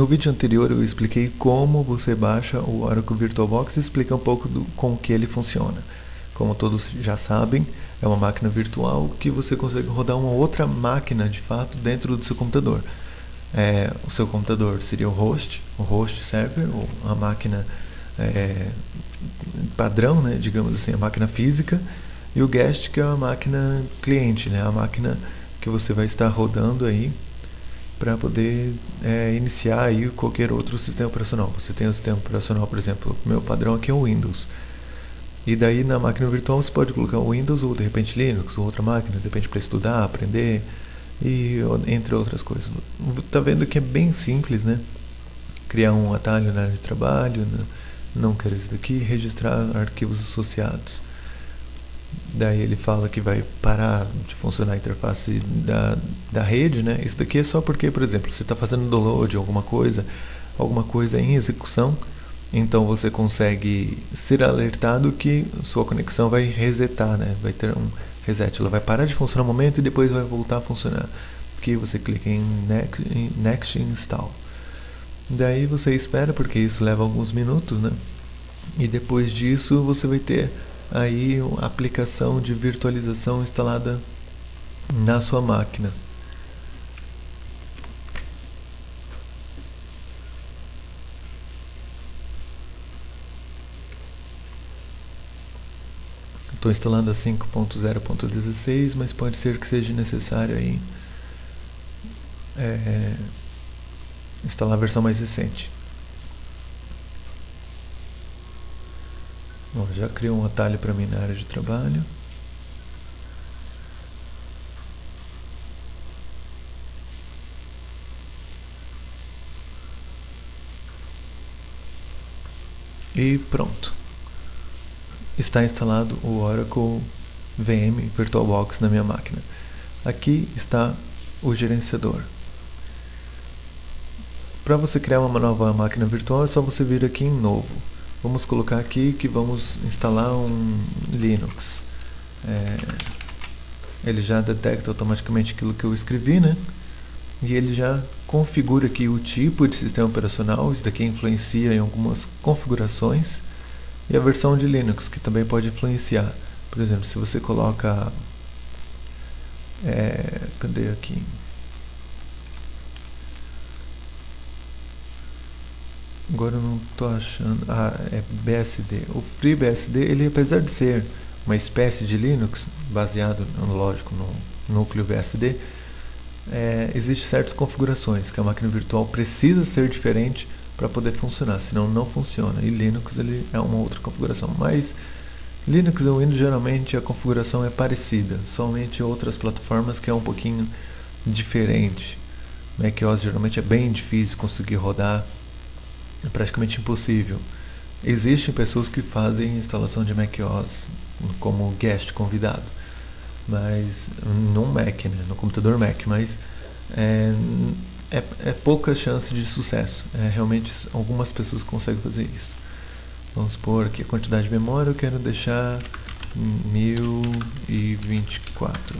No vídeo anterior eu expliquei como você baixa o Oracle VirtualBox e expliquei um pouco com que ele funciona. Como todos já sabem, é uma máquina virtual que você consegue rodar uma outra máquina de fato dentro do seu computador. O seu computador seria o host server, ou a máquina padrão, né, digamos assim, a máquina física, e o guest, que é a máquina cliente, né, a máquina que você vai estar rodando aí para poder iniciar aí qualquer outro sistema operacional. Você tem o sistema operacional, por exemplo, o meu padrão aqui é o Windows. E daí na máquina virtual você pode colocar o Windows ou de repente Linux ou outra máquina, de repente para estudar, aprender e entre outras coisas. Tá vendo que é bem simples, né? Criar um atalho na área de trabalho, não quero isso daqui, registrar arquivos associados. Daí ele fala que vai parar de funcionar a interface da rede, né? Isso daqui é só porque, por exemplo, você está fazendo download de alguma coisa em execução, então você consegue ser alertado que sua conexão vai resetar, né? Vai ter um reset, ela vai parar de funcionar um momento e depois vai voltar a funcionar. Aqui você clica em Next Install. Daí você espera, porque isso leva alguns minutos, né? E depois disso você vai ter aí a aplicação de virtualização instalada na sua máquina. Estou instalando a 5.0.16, mas pode ser que seja necessário aí instalar a versão mais recente. Bom, já criou um atalho para mim na área de trabalho. E pronto. Está instalado o Oracle VM VirtualBox na minha máquina. Aqui está o gerenciador. Para você criar uma nova máquina virtual é só você vir aqui em novo. Vamos colocar aqui que vamos instalar um Linux. Ele já detecta automaticamente aquilo que eu escrevi, né? E ele já configura aqui o tipo de sistema operacional. Isso daqui influencia em algumas configurações. E a versão de Linux, que também pode influenciar. Por exemplo, se você coloca... cadê aqui? Agora eu não estou achando... é BSD. O FreeBSD, ele apesar de ser uma espécie de Linux, baseado, lógico, no núcleo BSD, existem certas configurações que a máquina virtual precisa ser diferente para poder funcionar, senão não funciona. E Linux ele é uma outra configuração, mas Linux e Windows geralmente a configuração é parecida, somente outras plataformas que é um pouquinho diferente. macOS geralmente é bem difícil conseguir rodar, é praticamente impossível. Existem pessoas que fazem instalação de macOS como guest convidado, mas no Mac, né, no computador Mac, mas é pouca chance de sucesso. Realmente algumas pessoas conseguem fazer isso. Vamos supor que a quantidade de memória eu quero deixar 1024.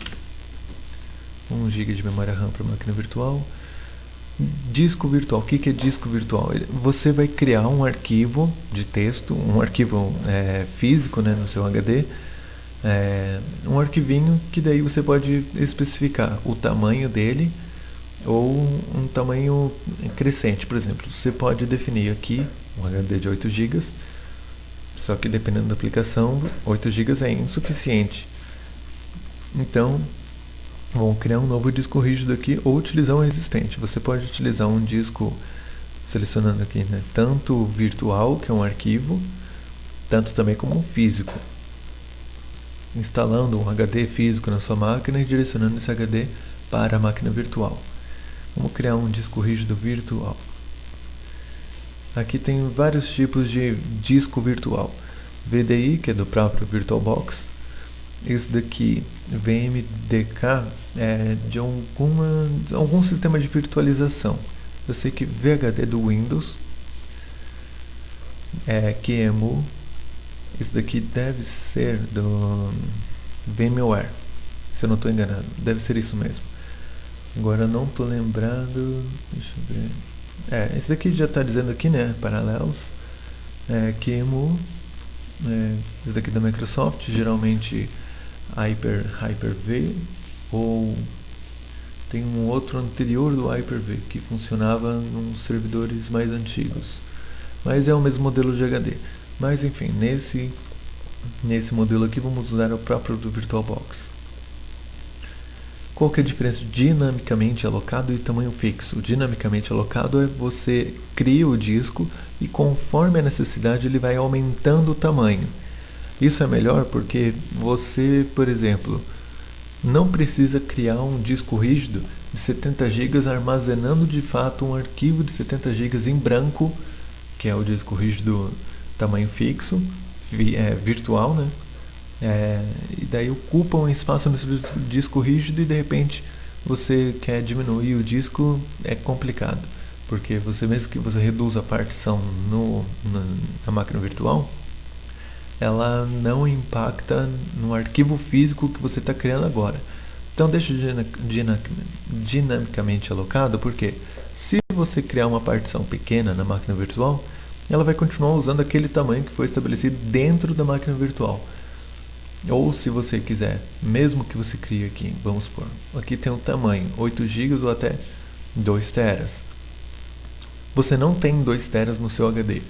1 GB de memória RAM para máquina virtual. Disco virtual. O que é disco virtual? Você vai criar um arquivo de texto, um arquivo físico, né, no seu HD, um arquivinho que daí você pode especificar o tamanho dele ou um tamanho crescente. Por exemplo, você pode definir aqui um HD de 8 GB, só que dependendo da aplicação, 8 GB é insuficiente. Então, vamos criar um novo disco rígido aqui ou utilizar um existente. Você pode utilizar um disco, selecionando aqui, né, tanto virtual, que é um arquivo, tanto também como um físico. Instalando um HD físico na sua máquina e direcionando esse HD para a máquina virtual. Vamos criar um disco rígido virtual. Aqui tem vários tipos de disco virtual. VDI, que é do próprio VirtualBox. Esse daqui, VMDK, é de algum sistema de virtualização. Eu sei que VHD do Windows, QEMU, esse daqui deve ser do VMware, se eu não estou enganado, deve ser isso mesmo. Agora não estou lembrando, deixa eu ver, Esse daqui já está dizendo aqui, né? Paralelos. QEMU. Esse daqui da Microsoft, geralmente Hyper-V, ou tem um outro anterior do Hyper-V que funcionava nos servidores mais antigos, mas é o mesmo modelo de HD. Mas enfim, nesse modelo aqui vamos usar o próprio do VirtualBox. Qual que é a diferença de dinamicamente alocado e tamanho fixo? Dinamicamente alocado é você cria o disco e conforme a necessidade ele vai aumentando o tamanho. Isso é melhor porque você, por exemplo, não precisa criar um disco rígido de 70 GB armazenando de fato um arquivo de 70 GB em branco, que é o disco rígido tamanho fixo, virtual, né? E daí ocupa um espaço no seu disco rígido e de repente você quer diminuir o disco, é complicado, porque você mesmo que você reduza a partição na máquina virtual, ela não impacta no arquivo físico que você está criando agora. Então deixa dinamicamente alocado, porque se você criar uma partição pequena na máquina virtual, ela vai continuar usando aquele tamanho que foi estabelecido dentro da máquina virtual. Ou se você quiser, mesmo que você crie aqui, vamos supor, aqui tem um tamanho 8 GB ou até 2 teras. Você não tem 2 teras no seu HD.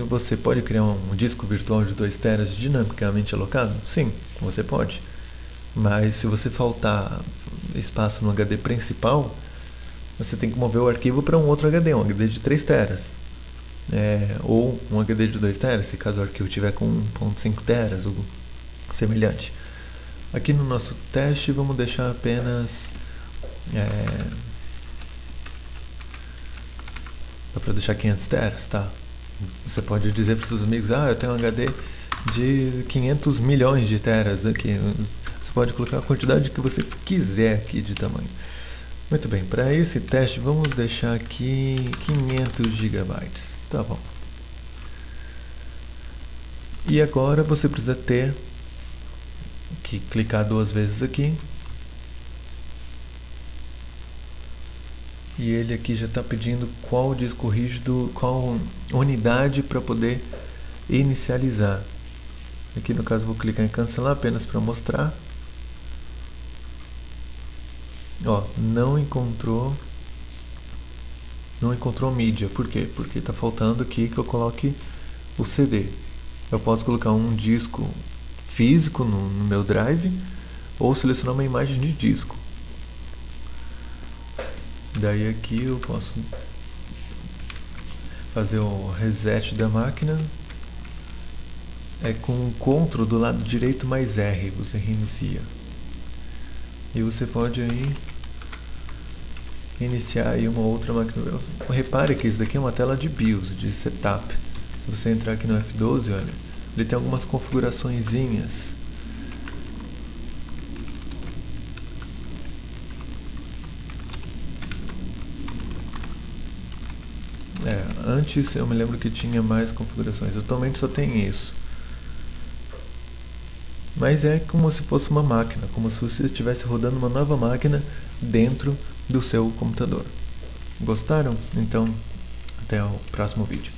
Você pode criar um disco virtual de 2 teras dinamicamente alocado? Sim, você pode. Mas se você faltar espaço no HD principal, você tem que mover o arquivo para um outro HD, um HD de 3 teras. Ou um HD de 2 teras, se caso o arquivo tiver com 1.5 teras ou semelhante. Aqui no nosso teste vamos deixar apenas dá para deixar 500 teras, tá? Você pode dizer para os seus amigos, eu tenho um HD de 500 milhões de teras aqui. Você pode colocar a quantidade que você quiser aqui de tamanho. Muito bem, para esse teste vamos deixar aqui 500 GB. Tá bom. E agora você precisa ter que clicar 2 vezes aqui. E ele aqui já está pedindo qual disco rígido, qual unidade para poder inicializar. Aqui no caso vou clicar em cancelar apenas para mostrar. Não encontrou mídia. Por quê? Porque está faltando aqui que eu coloque o CD. Eu posso colocar um disco físico no meu drive ou selecionar uma imagem de disco. Daí aqui eu posso fazer o reset da máquina. Com o Ctrl do lado direito mais R você reinicia. E você pode aí iniciar aí uma outra máquina. Repare que isso daqui é uma tela de BIOS, de setup. Se você entrar aqui no F12, olha, ele tem algumas configuraçõezinhas. Antes eu me lembro que tinha mais configurações, atualmente só tem isso. Mas é como se fosse uma máquina, como se você estivesse rodando uma nova máquina dentro do seu computador. Gostaram? Então, até o próximo vídeo.